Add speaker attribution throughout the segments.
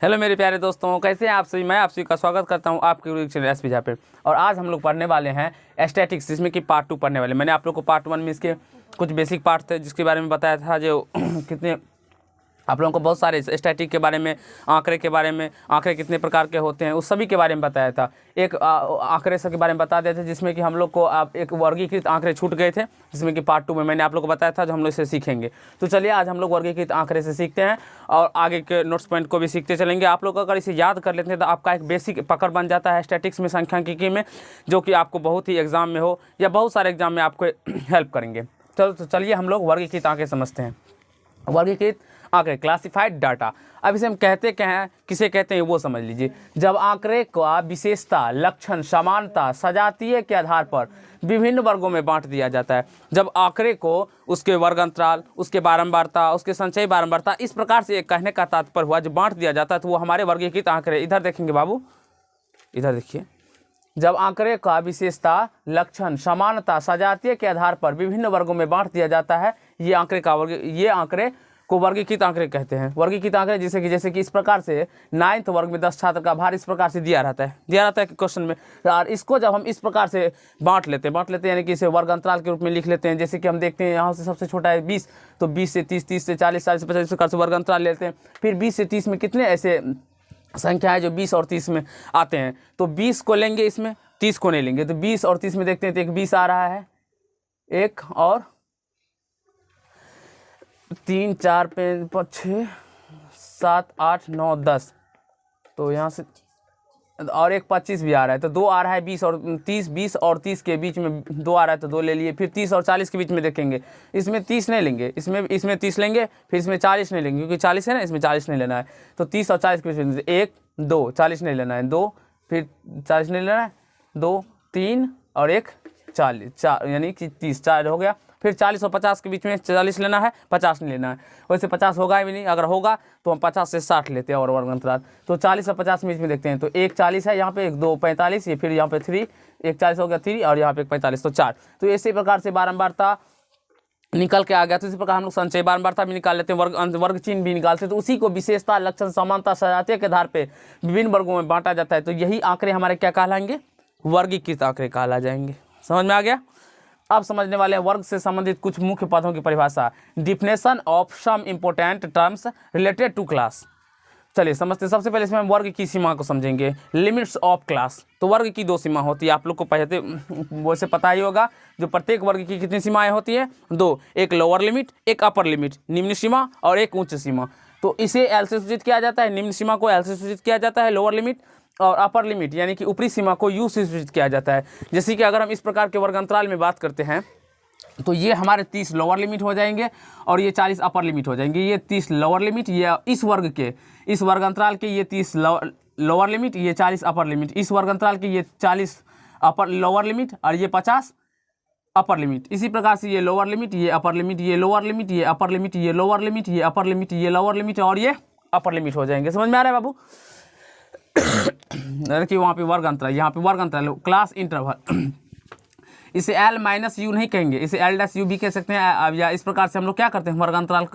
Speaker 1: Hello मेरे प्यारे दोस्तों, कैसे हैं आप सभी। मैं आप सभी का स्वागत करता हूं आपके यूट्यूब चैनल एसपी झा पे। और आज हम लोग पढ़ने वाले हैं स्टैटिक्स, जिसमें कि पार्ट 2 पढ़ने वाले। मैंने आप लोग को पार्ट 1 में इसके कुछ बेसिक पार्ट थे जिसके बारे में बताया था, जो कितने आप लोगों को बहुत सारे स्टैटिक के बारे में, आंकड़े के बारे में, आंकड़े कितने प्रकार के होते हैं उस सभी के बारे में बताया था। एक आंकड़े सब के बारे में बता देते थे, जिसमें कि हम लोग को आप एक वर्गीकृत आंकड़े छूट गए थे, जिसमें कि पार्ट 2 में मैंने आप लोग को बताया था, जो हम लोग इसे सीखेंगे। तो चलिए आज हम लोग वर्गीकृत आंकड़े से सीखते हैं और आगे के नोट्स पॉइंट को भी सीखते चलेंगे। आप लोग अगर इसे याद कर लेते हैं तो आपका एक बेसिक पकड़ बन जाता है स्टैटिक्स में, सांख्यिकी में, जो कि आपको बहुत ही एग्जाम में हो या बहुत सारे एग्जाम में आपको हेल्प करेंगे। तो चलिए हम लोग वर्गीकृत आंकड़े समझते हैं। वर्गीकृत आंकड़े, क्लासिफाइड डाटा। अब इसे हम कहते क्या हैं, किसे कहते हैं वो समझ लीजिए। जब आंकड़े का विशेषता, लक्षण, समानता, सजातीय के आधार पर विभिन्न वर्गों में बांट दिया जाता है। जब आंकड़े को उसके वर्ग अंतराल, उसके बारंबारता, उसके संचयी बारंबारता, इस प्रकार से एक कहने का तात्पर्य हुआ, जब बांट दिया जाता है तो वो हमारे वर्गीकृत आंकड़े। इधर देखेंगे बाबू, इधर देखिए। जब आंकड़े का विशेषता, लक्षण, समानता, सजातीय के आधार पर विभिन्न वर्गों में बांट दिया जाता है, ये आंकड़े को वर्गीकृत आंकड़े कहते हैं। वर्गीकृत आंकड़े जैसे कि इस प्रकार से 9th वर्ग में 10 छात्र का भार इस प्रकार से दिया रहता है क्वेश्चन में। और इसको जब हम इस प्रकार से बांट लेते हैं यानी कि इसे वर्ग अंतराल के रूप में लिख लेते हैं। जैसे कि हम देखते हैं यहाँ से सबसे छोटा है 20, तो 20 से 30, 30 से 40, 40 से 50, इस प्रकार से वर्ग अंतराल लेते हैं। फिर 20 से 30 में कितने ऐसे संख्या है जो 20 और 30 में आते हैं, तो 20 को लेंगे, इसमें 30 को नहीं लेंगे। तो 20 और 30 में देखते हैं तो एक 20 आ रहा है, एक और 3, 4, 5, 6, 7, 8, 9, 10, तो यहाँ से और एक 25 भी आ रहा है, तो 2 आ रहा है। 20 और 30, 20 और 30 के बीच में 2 आ रहा है तो 2 ले लिए। फिर 30 और 40 के बीच में देखेंगे, इसमें 30 नहीं लेंगे, इसमें 30 लेंगे, फिर इसमें 40 नहीं लेंगे, क्योंकि 40 है ना, इसमें 40 नहीं लेना है। तो 30 और 40 के बीच में 1, 2, 40 नहीं लेना है, 2, फिर 40 नहीं लेना है, 2, 3 और 1 40, 4 यानी कि 30, 4 हो गया। फिर 40 और 50 के बीच में 40 लेना है, 50 नहीं लेना है। वैसे 50 होगा भी नहीं, अगर होगा तो हम 50 से 60 लेते हैं और वर्ग अंतराल। तो 40 और 50 के बीच में देखते हैं, तो एक 40 है यहाँ पे, एक 2 45, ये फिर यहाँ पे 3, एक 40 हो गया 3 और यहाँ पे 45, तो 4। तो इसी प्रकार से बारंबारता निकल के आ गया। तो इसी प्रकार हम लोग संचयी बारंबारता भी निकाल लेते हैं, वर्ग चिन्ह भी निकालते हैं। तो उसी को विशेषता, लक्षण, समानता, सजातीय के आधार पर विभिन्न वर्गों में बांटा जाता है। तो यही आंकड़े हमारे क्या कहलाएंगे, वर्गीकृत आंकड़े कहला जाएंगे। समझ में आ गया। अब समझने वाले हैं वर्ग से संबंधित कुछ मुख्य पदों की परिभाषा। Definition of some important terms related to class. चलिए समझते हैं। सबसे पहले इसमें हम वर्ग की सीमा को समझेंगे। Limits of class. तो वर्ग की 2 सीमा होती है, आप लोग को पहले वैसे पता ही होगा। जो प्रत्येक वर्ग की कितनी सीमाएं होती है, 2, एक लोअर लिमिट, एक अपर लिमिट, निम्न सीमा और एक उच्च सीमा। तो इसे एल से सूचित किया जाता है, निम्न सीमा को एल से सूचित किया जाता है, लोअर लिमिट, और अपर लिमिट यानी कि ऊपरी सीमा को यू से सूचित किया जाता है। जैसे कि अगर हम इस प्रकार के वर्ग अंतराल में बात करते हैं, तो ये हमारे 30 लोअर लिमिट हो जाएंगे और ये 40 अपर लिमिट हो जाएंगे। ये 30 लोअर लिमिट, ये इस वर्ग अंतराल के ये 30 लोअर लिमिट, ये 40 अपर लिमिट, इस वर्ग अंतराल के ये 40 अपर लोअर लिमिट और ये 50 अपर लिमिट। इसी प्रकार से ये लोअर लिमिट, ये अपर लिमिट, ये लोअर लिमिट, ये अपर लिमिट, ये लोअर लिमिट, ये अपर लिमिट, ये लोअर लिमिट और ये अपर लिमिट हो जाएंगे। समझ में आ रहा है बाबू। देखिए वहाँ पे वर्ग अंतराल, यहाँ पे वर्ग अंतराल, क्लास इंटरवल। इसे एल माइनस यू नहीं कहेंगे, इसे एल डैश यू भी कह सकते हैं। या इस प्रकार से हम लोग क्या करते हैं, वर्ग अंतराल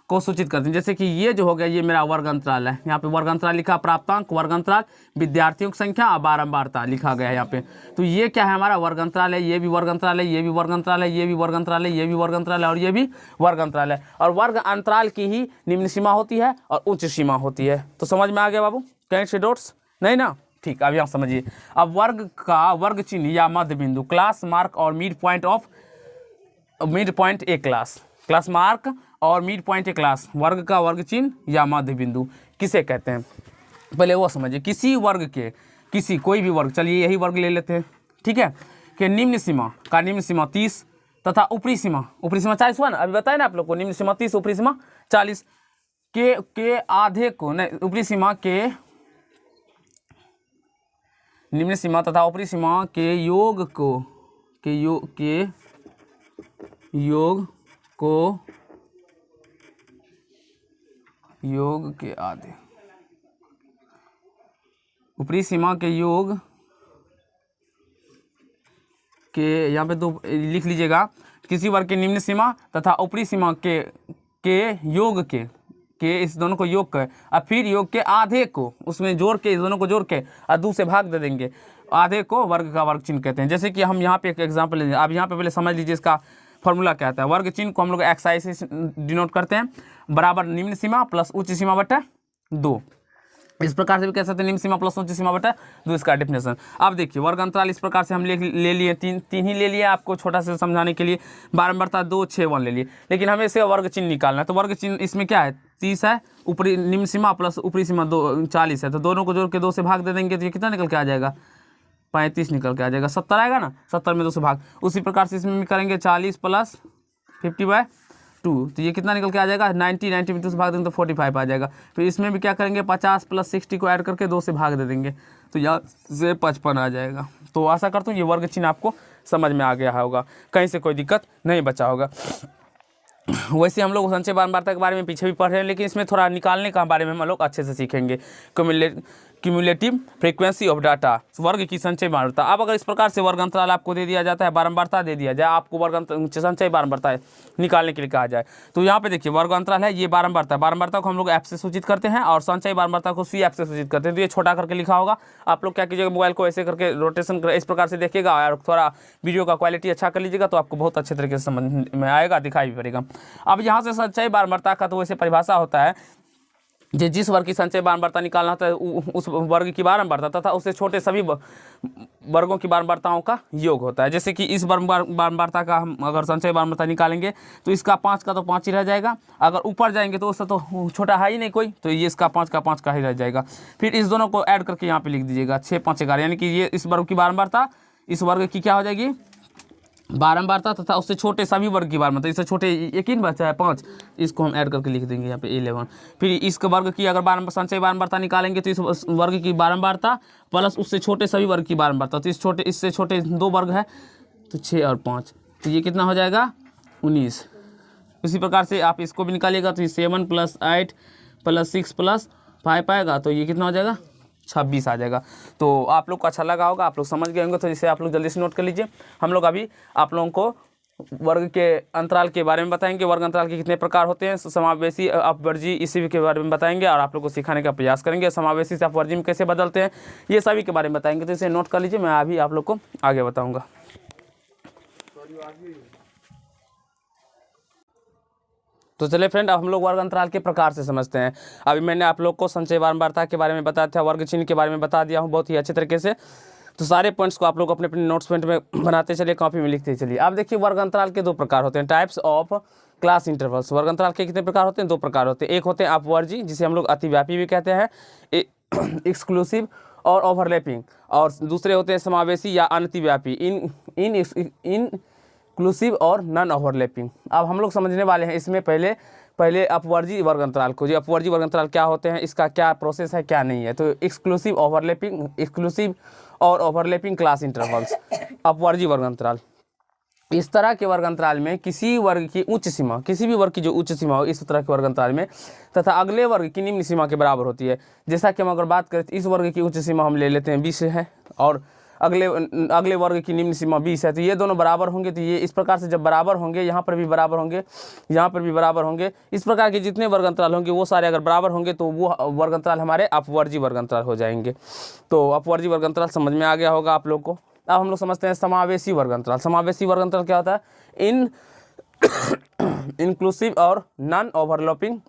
Speaker 1: को सूचित करते हैं। जैसे कि ये जो हो गया, ये मेरा वर्ग अंतराल है। यहाँ पे वर्ग अंतराल लिखा, प्राप्तांक, वर्ग अंतराल, विद्यार्थियों की संख्या और बारंबारता लिखा गया है यहाँ पे। तो ये क्या है, हमारा वर्ग अंतराल है। ये भी वर्ग अंतराल है, ये भी वर्ग अंतराल है, ये भी वर्ग अंतराल है, ये भी वर्ग अंतराल है और ये भी वर्ग अंतराल है। और वर्ग अंतराल की ही निम्न सीमा होती है और उच्च सीमा होती है। तो समझ में आ गया बाबू, कहीं से डोट्स नहीं ना। ठीक, अब यहाँ समझिए। अब वर्ग का वर्ग चिन्ह या मध्य बिंदु, क्लास मार्क और mid point A class, class mark और मिड पॉइंट ए क्लास, वर्ग का वर्ग चिन्ह या मध्य बिंदु किसे कहते हैं, पहले वो समझिए। किसी वर्ग के कोई भी वर्ग, चलिए यही वर्ग ले लेते हैं, ठीक है, कि निम्न सीमा 30 तथा ऊपरी सीमा 40 हुआ ना, अभी बताया ना आप लोग को। निम्न सीमा 30, ऊपरी सीमा 40 के आधे को, नहीं, ऊपरी सीमा के निम्न सीमा तथा ऊपरी सीमा के योग के आधे, ऊपरी सीमा के योग के, यहाँ पे 2 लिख लीजिएगा। किसी वर्ग के निम्न सीमा तथा ऊपरी सीमा के योग के के इस दोनों को योग कर और फिर योग के आधे को उसमें जोड़ के इस दोनों को जोड़ के और 2 से भाग दे देंगे। आधे को वर्ग का वर्ग चिन्ह कहते हैं। जैसे कि हम यहाँ पे एक एग्जाम्पल लेंगे। आप यहाँ पे पहले समझ लीजिए इसका फॉर्मूला क्या आता है। वर्ग चिन्ह को हम लोग XI से डिनोट करते हैं, बराबर निम्न सीमा प्लस उच्च सीमा बटा 2। इस प्रकार से भी कह सकते हैं निम्न सीमा प्लस उच्च सीमा बटा 2 इसका डेफिनेशन। अब देखिए वर्ग अंतराल इस प्रकार से हम ले लिए, तीन ही ले लिए आपको छोटा से समझाने के लिए। बारंबारता 2, 6, 1 ले लिए, लेकिन हमें इसे वर्ग चिन्ह निकालना है। तो वर्ग चिन्ह इसमें क्या है, 30 है, ऊपरी निम्न सीमा प्लस ऊपरी सीमा 40 है, तो दोनों को जोड़ के 2 से भाग दे देंगे तो ये कितना निकल के आ जाएगा, 35 निकल के आ जाएगा। 70 आएगा ना, 70 में 2 से भाग। उसी प्रकार से इसमें भी करेंगे 40 प्लस 50/2, तो ये कितना निकल के आ जाएगा, 90 में 2 से भाग देंगे तो 45 आ जाएगा। फिर इसमें भी क्या करेंगे, 50 प्लस 60 को ऐड करके 2 से भाग दे देंगे तो यहाँ से 55 आ जाएगा। तो आशा करता हूँ ये वर्ग चिन्ह आपको समझ में आ गया होगा, कहीं से कोई दिक्कत नहीं बचा होगा। वैसे हम लोग संचय बारंबारता के बारे में पीछे भी पढ़ रहे हैं, लेकिन इसमें थोड़ा निकालने का बारे में हम लोग अच्छे से सीखेंगे। क्यूमुलेटिव फ्रीक्वेंसी ऑफ डाटा, वर्ग की संचय बारंबारता। अब अगर इस प्रकार से वर्ग अंतराल आपको दे दिया जाता है, बारंबारता दे दिया जाए, आपको वर्ग संचय बारंबारता निकालने के लिए कहा जाए, तो यहाँ पे देखिए वर्ग अंतराल है, ये बारंबारता। बारंबारता को हम लोग F से सूचित करते हैं और संचय बारंबारता को CF से सूचित करते हैं। तो ये छोटा करके लिखा होगा, आप लोग क्या कीजिएगा, मोबाइल को ऐसे करके रोटेशन कर इस प्रकार से देखिएगा और थोड़ा वीडियो का क्वालिटी अच्छा कर लीजिएगा तो आपको बहुत अच्छे तरीके से समझ में आएगा, दिखाई भी पड़ेगा। अब यहाँ से संचय बारंबारता का तो वैसे परिभाषा होता है, जिस वर्ग की संचय बारंबारता निकालना होता है उस वर्ग की बारंबारता तथा उससे छोटे सभी वर्गों की बारंबारताओं का योग होता है। जैसे कि इस बारंबारता का हम अगर संचय बारंबारता निकालेंगे तो इसका 5 का तो 5 ही रह जाएगा। अगर ऊपर जाएंगे तो उससे तो छोटा है ही नहीं कोई, तो ये इसका 5 का 5 का ही रह जाएगा। फिर इस दोनों को ऐड करके यहाँ पे लिख दीजिएगा 6, 5, 11, यानी कि ये इस वर्ग की बारंबारता इस वर्ग की क्या हो जाएगी, बारंबारता तथा उससे छोटे सभी वर्ग की बारंबारता। इससे छोटे एक ही बचा है 5, इसको हम ऐड करके लिख देंगे यहाँ पे 11। फिर इसके वर्ग की अगर संचय बारंबारता निकालेंगे तो इस वर्ग की बारंबारता प्लस उससे छोटे सभी वर्ग की बारंबारता, तो इससे छोटे 2 वर्ग है तो 6 और 5, तो ये कितना हो जाएगा 19। इसी प्रकार से आप इसको भी निकालिएगा तो 7 + 8 + 6 + 5 आएगा, तो ये कितना हो जाएगा 26 आ जाएगा। तो आप लोग को अच्छा लगा होगा, आप लोग समझ गए होंगे, तो इसे आप लोग जल्दी से नोट कर लीजिए। हम लोग अभी आप लोगों को वर्ग के अंतराल के बारे में बताएंगे, वर्ग अंतराल के कितने प्रकार होते हैं, समावेशी अपवर्जी इसी के बारे में बताएंगे और आप लोग को सिखाने का प्रयास करेंगे। समावेशी से अपवर्जी में कैसे बदलते हैं ये सभी के बारे में बताएंगे, तो इसे नोट कर लीजिए, मैं अभी आप लोग को आगे बताऊँगा। तो चलिए फ्रेंड, अब हम लोग वर्ग अंतराल के प्रकार से समझते हैं। अभी मैंने आप लोग को संचय बारंबारता के बारे में बताया था, वर्ग चिन्ह के बारे में बता दिया हूँ बहुत ही अच्छे तरीके से। तो सारे पॉइंट्स को आप लोग अपने अपने नोट्स पॉइंट में बनाते चलिए, कॉपी में लिखते चलिए। अब देखिए वर्ग अंतराल के 2 प्रकार होते हैं, टाइप्स ऑफ क्लास इंटरवल्स। वर्ग अंतराल के कितने प्रकार होते हैं, 2 प्रकार होते हैं। एक होते हैं अपवर्जी, जिसे हम लोग अतिव्यापी भी कहते हैं, एक्सक्लूसिव और ओवरलैपिंग, और दूसरे होते हैं समावेशी या अनतिव्यापी, इंक्लूसिव और नॉन ओवरलैपिंग। अब हम लोग समझने वाले हैं इसमें पहले अपवर्जी वर्ग अंतराल को। जी अपवर्जी वर्ग अंतराल क्या होते हैं, इसका क्या प्रोसेस है, क्या नहीं है। तो एक्सक्लूसिव और ओवरलैपिंग क्लास इंटरवल्स, अपवर्जी वर्ग अंतराल। इस तरह के वर्ग अंतराल में किसी वर्ग की उच्च सीमा, किसी भी वर्ग की जो उच्च सीमा हो इस तरह के वर्ग अंतराल में, तथा अगले वर्ग की निम्न सीमा के बराबर होती है। जैसा कि हम अगर बात करें तो इस वर्ग की उच्च सीमा हम ले लेते हैं 20 है और अगले वर्ग की निम्न सीमा 20 है, तो ये दोनों बराबर होंगे। तो ये इस प्रकार से जब बराबर होंगे, यहाँ पर भी बराबर होंगे, यहाँ पर भी बराबर होंगे, इस प्रकार के जितने वर्ग अंतराल होंगे वो सारे अगर बराबर होंगे तो वो वर्ग अंतराल हमारे अपवर्जी वर्ग अंतराल हो जाएंगे। तो अपवर्जी वर्ग अंतराल समझ में आ गया होगा आप लोग को। अब हम लोग समझते हैं समावेशी वर्ग अंतराल। समावेशी वर्ग अंतराल क्या होता है, इंक्लूसिव और नॉन ओवरलैपिंग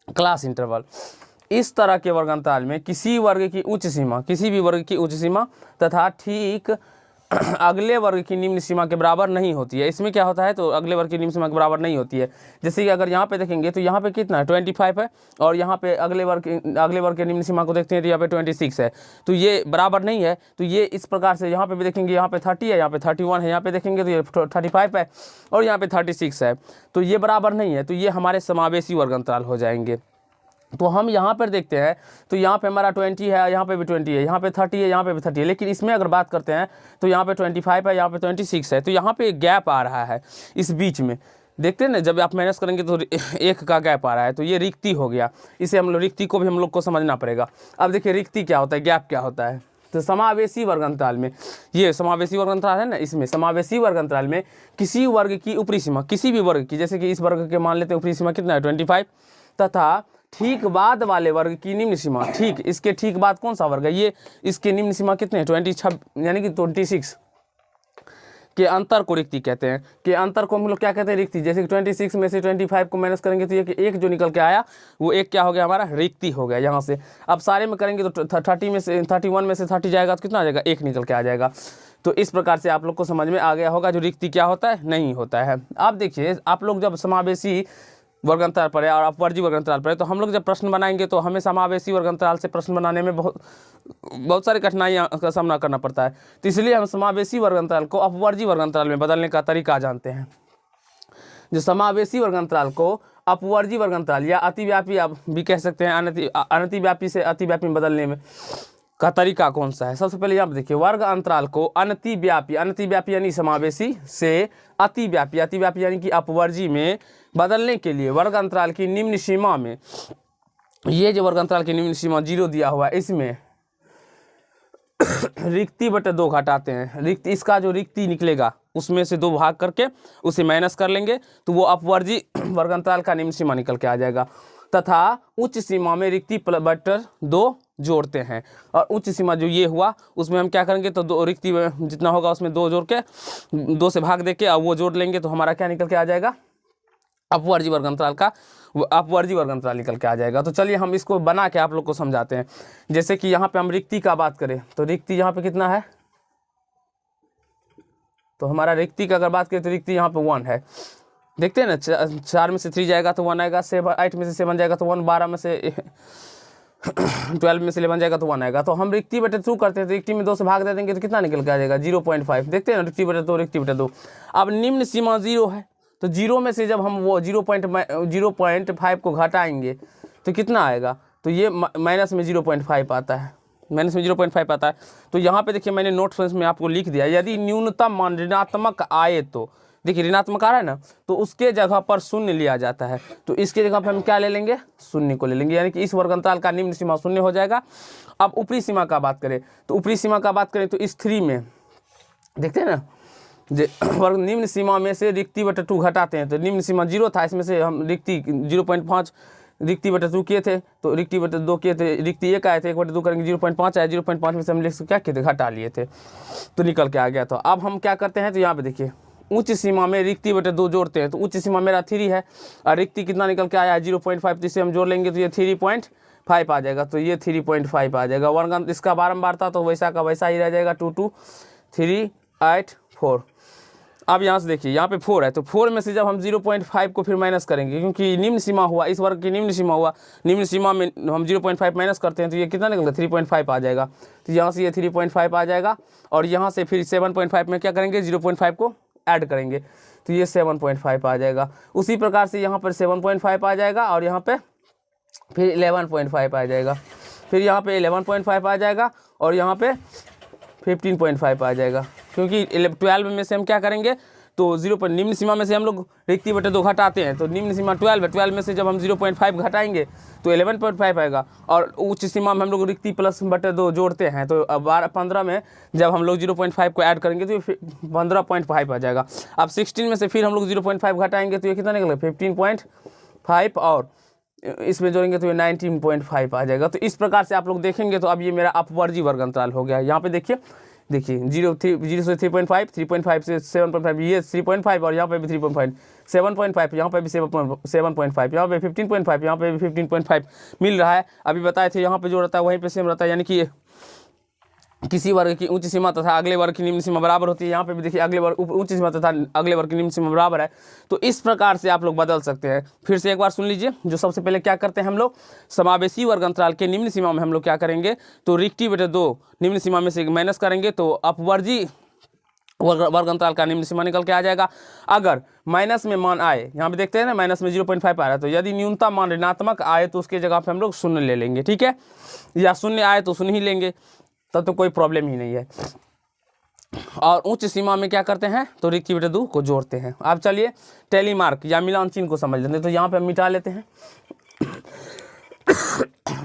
Speaker 1: क्लास इंटरवल। इस तरह के वर्ग अंतराल में किसी वर्ग की उच्च सीमा, किसी भी वर्ग की उच्च सीमा तथा ठीक अगले वर्ग की निम्न सीमा के बराबर नहीं होती है। इसमें क्या होता है, तो अगले वर्ग की निम्न सीमा के बराबर नहीं होती है। जैसे कि अगर यहाँ पे देखेंगे तो यहाँ पे कितना है 25 है, और यहाँ पे अगले वर्ग के निम्न सीमा को देखते हैं तो यहाँ पे 26 है, तो ये बराबर नहीं है। तो ये इस प्रकार से यहाँ पे भी देखेंगे, यहाँ पे 30 है, यहाँ पे 31 है, यहाँ पे देखेंगे तो ये 35 है और यहाँ पे 36 है, तो ये बराबर नहीं है। तो ये हमारे समावेशी वर्ग अंतराल हो जाएंगे। तो हम यहाँ पर देखते हैं तो यहाँ पे हमारा 20 है, यहाँ पे भी 20 है, यहाँ पे 30 है, यहाँ पे भी 30 है, लेकिन इसमें अगर बात करते हैं तो यहाँ पे 25 है, यहाँ पे 26 है, तो यहाँ पे एक गैप आ रहा है इस बीच में। देखते हैं ना, जब आप माइनस करेंगे तो 1 का गैप आ रहा है, तो ये रिक्ति हो गया। इसे हम लोग रिक्ति को भी हम लोग को समझना पड़ेगा। अब देखिए रिक्ति क्या होता है, गैप क्या होता है। तो समावेशी वर्ग अंतराल में, ये समावेशी वर्ग अंतराल है ना, इसमें समावेशी वर्ग अंतराल में किसी वर्ग की ऊपरी सीमा, किसी भी वर्ग की, जैसे कि इस वर्ग के मान लेते हैं ऊपरी सीमा कितना है 25, तथा ठीक बाद वाले वर्ग की निम्न सीमा, ठीक इसके ठीक बाद कौन सा वर्ग है, ये इसके निम्न सीमा कितने हैं 26 यानी कि 26 के अंतर को रिक्ति कहते हैं। के अंतर को हम लोग क्या कहते हैं, रिक्ति। जैसे कि 26 में से 25 को माइनस करेंगे तो ये एक जो निकल के आया वो एक क्या हो गया हमारा, रिक्ति हो गया यहाँ से। अब सारे में करेंगे तो 30 में से 31 में से 30 जाएगा तो कितना आ जाएगा, एक निकल के आ जाएगा। तो इस प्रकार से आप लोग को समझ में आ गया होगा जो रिक्ति क्या होता है, नहीं होता है। अब देखिए आप लोग जब समावेशी वर्ग अंतराल पर है और अपवर्जी वर्ग अंतराल पर है तो हम लोग जब प्रश्न बनाएंगे तो हमें समावेशी वर्ग अंतराल से प्रश्न बनाने में बहुत सारी कठिनाइयाँ का सामना करना पड़ता है। तो इसलिए हम समावेशी वर्ग अंतराल को अपवर्जी वर्ग अंतराल में बदलने का तरीका जानते हैं। जो समावेशी वर्ग अंतराल को अपवर्जी वर्ग अंतराल या अतिव्यापी आप भी कह सकते हैं, अनतिव्यापी से अतिव्यापी में बदलने में का तरीका कौन सा है। सबसे पहले यहाँ पे देखिए वर्ग अंतराल को अनतिव्यापी यानी समावेशी से अतिव्यापी यानी कि अपवर्जी में बदलने के लिए वर्ग अंतराल की निम्न सीमा में, ये जो वर्ग अंतराल की निम्न सीमा 0 दिया हुआ है इसमें रिक्ति बटे 2 घटाते हैं। रिक्ति, इसका जो रिक्ति निकलेगा उसमें से 2 भाग करके उसे माइनस कर लेंगे तो वो अपवर्जी वर्ग अंतराल का निम्न सीमा निकल के आ जाएगा। तथा उच्च सीमा में रिक्ति बटे 2 जोड़ते हैं और उच्च सीमा जो ये हुआ उसमें हम क्या करेंगे तो 2 रिक्ति जितना होगा उसमें 2 जोड़ के 2 से भाग देके और वो जोड़ लेंगे तो हमारा क्या निकल के आ जाएगा, अपवर्जी वर्ग अंतराल का अपवर्जी वर्ग अंतराल निकल के आ जाएगा। तो चलिए हम इसको बना के आप लोग को समझाते हैं। जैसे कि यहाँ पे हम रिक्ति का बात करें तो रिक्ति यहाँ पे कितना है, तो हमारा रिक्ति का अगर बात करें तो रिक्ति यहाँ पे 1 है। देखते हैं ना, 4 में से 3 जाएगा तो 1 आएगा, 8 में से 7 जाएगा तो 1, 12 में से 12 में से 11 जाएगा तो 1 आएगा। तो हम रिक्ति बटे 2 करते हैं तो रिक्ति में 2 से भाग दे देंगे तो कितना निकल के आ जाएगा 0.5। देखते हैं ना, रिक्ति बटे 2 रिक्ति बटे 2। अब निम्न सीमा 0 है तो 0 में से जब हम वो 0.5 को घटाएंगे तो कितना आएगा, तो ये माइनस में 0.5 आता है, माइनस में 0.5 आता है। तो यहाँ पे देखिए मैंने नोट्स में आपको लिख दिया, यदि न्यूनतम मान ऋणात्मक आए तो देखिए ऋणात्मक आ रहा है ना, तो उसके जगह पर शून्य लिया जाता है। तो इसके जगह पर हम क्या ले लेंगे, शून्य को ले लेंगे, यानी कि इस वर्ग अंतराल का निम्न सीमा शून्य हो जाएगा। अब ऊपरी सीमा का बात करें तो ऊपरी सीमा का बात करें तो इस 3 में देखते हैं ना, वर्ग निम्न सीमा में से रिक्ति बटे 2 घटाते हैं तो निम्न सीमा 0 था, इसमें से हम रिक्ति 0.5 रिक्ति बटे 2 किए थे तो रिक्ति बटे 2 किए थे, रिक्ति 1 आए थे, 1 बटे 2 करेंगे 0.5 आया, 0.5 में से हम क्या किए थे, घटा लिए थे तो निकल के आ गया। तो अब हम क्या करते हैं तो यहाँ पे देखिए उच्च सीमा में रिक्ति बटे 2 जोड़ते हैं तो उच्च सीमा मेरा 3 है और रिक्ति कितना निकल के आया है 0.5, तो इसे हम जोड़ लेंगे तो ये 3.5 आ जाएगा। तो ये 3.5 आ जाएगा। वर्ग इसका बारंबार था तो वैसा का वैसा ही रह जाएगा, 2 2 3 8 4। अब यहाँ से देखिए यहाँ पे 4 है तो 4 में से जब हम 0.5 को फिर माइनस करेंगे क्योंकि निम्न सीमा हुआ, इस वर्ग की निम्न सीमा हुआ, निम्न सीमा में हम 0.5 माइनस करते हैं तो ये कितना निकलता है 3.5 आ जाएगा। तो यहाँ से ये 3.5 आ जाएगा और यहाँ से फिर 7.5 में क्या करेंगे 0.5 को ऐड करेंगे तो ये 7.5 आ जाएगा। उसी प्रकार से यहाँ पर 7.5 आ जाएगा और यहाँ पे फिर 11.5 आ जाएगा, फिर यहाँ पे 11.5 आ जाएगा और यहाँ पे 15.5 आ जाएगा। क्योंकि 12 में से हम क्या करेंगे तो 0 पर निम्न सीमा में से हम लोग रिक्ति बटे 2 घटाते हैं तो निम्न सीमा 12 है, 12 में से जब हम 0.5 घटाएंगे तो 11.5 आएगा और उच्च सीमा में हम लोग रिक्ति प्लस बटे 2 जोड़ते हैं तो अब 15 में जब हम लोग 0.5 को ऐड करेंगे तो 15.5 आ जाएगा। अब 16 में से फिर हम लोग 0.5 घटाएंगे तो ये कितना निकलेगा 15.5 और इसमें जोड़ेंगे तो ये 19.5 आ जाएगा। तो इस प्रकार से आप लोग देखेंगे तो अब ये मेरा अपवर्जी वर्ग अंतराल हो गया। यहाँ पे देखिए 0 से 3.5, 3.5 से 7.5, ये 3.5 और यहाँ पे भी 3.5, 7.5 यहाँ पे भी 7.5, यहाँ पे 15.5, यहाँ पे भी 15.5 मिल रहा है। अभी बताए थे यहाँ पे जो रहता है वहीं पे सेम रहता है, यानी कि किसी वर्ग की उच्च सीमा तथा अगले वर्ग की निम्न सीमा बराबर होती है। यहाँ पे भी देखिए अगले वर्ग उच्च सीमा तथा अगले वर्ग की निम्न सीमा बराबर है। तो इस प्रकार से आप लोग बदल सकते हैं। फिर से एक बार सुन लीजिए, जो सबसे पहले क्या करते हैं हम लोग समावेशी वर्ग अंतराल के निम्न सीमा में हम लोग क्या करेंगे तो रिक्ति बटे 2 निम्न सीमा में से माइनस करेंगे तो अपवर्जी वर्ग अंतराल का निम्न सीमा निकल के आ जाएगा। अगर माइनस में मान आए, यहाँ पे देखते हैं ना माइनस में 0.5 आ रहा है, तो यदि न्यूनतम मान ऋणात्मक आए तो उसके जगह पे हम लोग शून्य ले लेंगे, ठीक है, या शून्य आए तो शून्य ही लेंगे, तब तो कोई प्रॉब्लम ही नहीं है। और उच्च सीमा में क्या करते हैं तो रिक्ति बटे 2 को जोड़ते हैं। अब चलिए टैली मार्क या मिलान चिन्ह को समझ लेते हैं। तो यहाँ पे हम मिटा लेते हैं।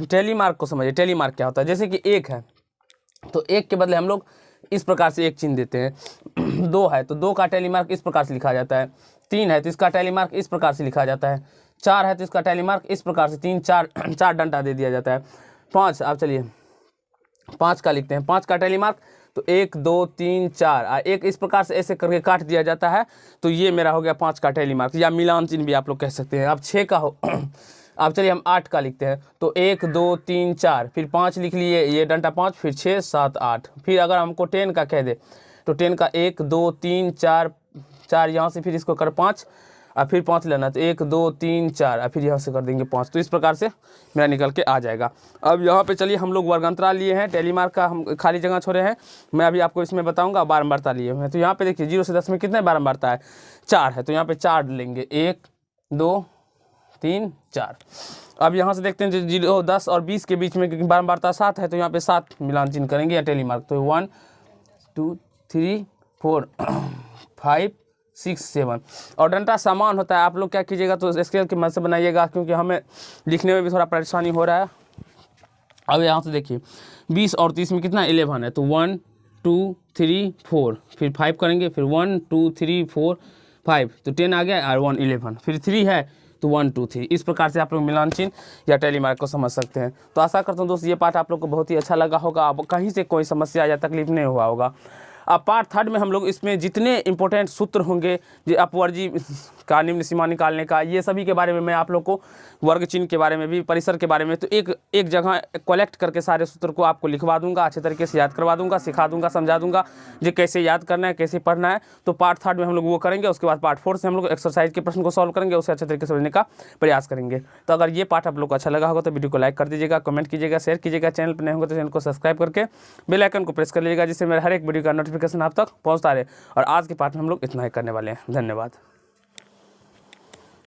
Speaker 1: टैली मार्क को समझिए, टैली मार्क क्या होता है। जैसे कि 1 है तो 1 के बदले हम लोग इस प्रकार से एक चिन्ह देते हैं। 2 है तो 2 का टैली मार्क इस प्रकार से लिखा जाता है। 3 है तो इसका टैली मार्क इस प्रकार से लिखा जाता है। 4 है तो इसका टैली मार्क इस प्रकार से 3 4 4 डंडा दे दिया जाता है। 5, अब चलिए 5 का लिखते हैं। 5 का टैली मार्क तो 1 2 3 4 एक इस प्रकार से ऐसे करके काट दिया जाता है। तो ये मेरा हो गया 5 का टैली मार्क, या मिलान चिन्ह भी आप लोग कह सकते हैं। अब 6 का हो अब चलिए हम 8 का लिखते हैं। तो 1 2 3 4, फिर 5 लिख लिए, ये डंडा 5, फिर 6 7 8। फिर अगर हमको 10 का कह दे तो 10 का 1 2 3 4 4 यहाँ से फिर इसको कर 5 और फिर 5 लेना, तो 1 2 3 4 और फिर यहाँ से कर देंगे 5। तो इस प्रकार से मेरा निकल के आ जाएगा। अब यहाँ पे चलिए हम लोग वर्गांतरा लिए हैं, टैली मार्क का हम खाली जगह छोड़े हैं, मैं अभी आपको इसमें बताऊंगा। बारंबारता लिए हैं, तो यहाँ पे देखिए 0 से 10 में कितने बारंबारता है, 4 है, तो यहाँ पे 4 लेंगे, 1 2 3 4। अब यहाँ से देखते हैं 0 10 और 20 के बीच में बारंबारता 7 है, तो यहाँ पे 7 मिलान चिन्ह करेंगे या टैली मार्क। तो 1 2 3 4 5 6 7। और डंडा समान होता है, आप लोग क्या कीजिएगा तो स्केल की मदद से बनाइएगा, क्योंकि हमें लिखने में भी थोड़ा परेशानी हो रहा है। अब यहाँ से देखिए 20 और 30 में कितना 11 है, तो 1 2 3 4, फिर 5 करेंगे, फिर 1 2 3 4 5, तो 10 आ गया और 1 11, फिर 3 है तो 1 2 3। इस प्रकार से आप लोग मिलान चिन्ह या टैली मार्क को समझ सकते हैं। तो आशा करता हूँ दोस्त ये पाठ आप लोग को बहुत ही अच्छा लगा होगा, अब कहीं से कोई समस्या या तकलीफ नहीं हुआ होगा। अब पार्ट 3 में हम लोग इसमें जितने इंपॉर्टेंट सूत्र होंगे, जो अपवर्जी का निम्न सीमा निकालने का, ये सभी के बारे में मैं आप लोग को, वर्ग चिन्ह के बारे में भी, परिसर के बारे में, तो एक जगह कलेक्ट करके सारे सूत्र को आपको लिखवा दूंगा, अच्छे तरीके से याद करवा दूंगा, सिखा दूंगा, समझा दूंगा जो कैसे याद करना है, कैसे पढ़ना है। तो पार्ट 3 में हम लोग वो करेंगे। उसके बाद पार्ट 4 से हम लोग एक्सरसाइज के प्रश्न को सॉल्व करेंगे, उसे अच्छे तरीके से समझने का प्रयास करेंगे। तो अगर ये पाठ आप लोग को अच्छा लगा होगा तो वीडियो को लाइक कर दीजिएगा, कमेंट कीजिएगा, शेयर कीजिएगा। चैनल पर नए होंगे तो चैनल को सब्सक्राइब करके बेल आइकन को प्रेस कर लीजिएगा, जिससे मेरे हर एक वीडियो का नोटिफिकेशन आप तक पहुँचता रहे। और आज के पाठ में हम लोग इतना ही करने वाले हैं। धन्यवाद।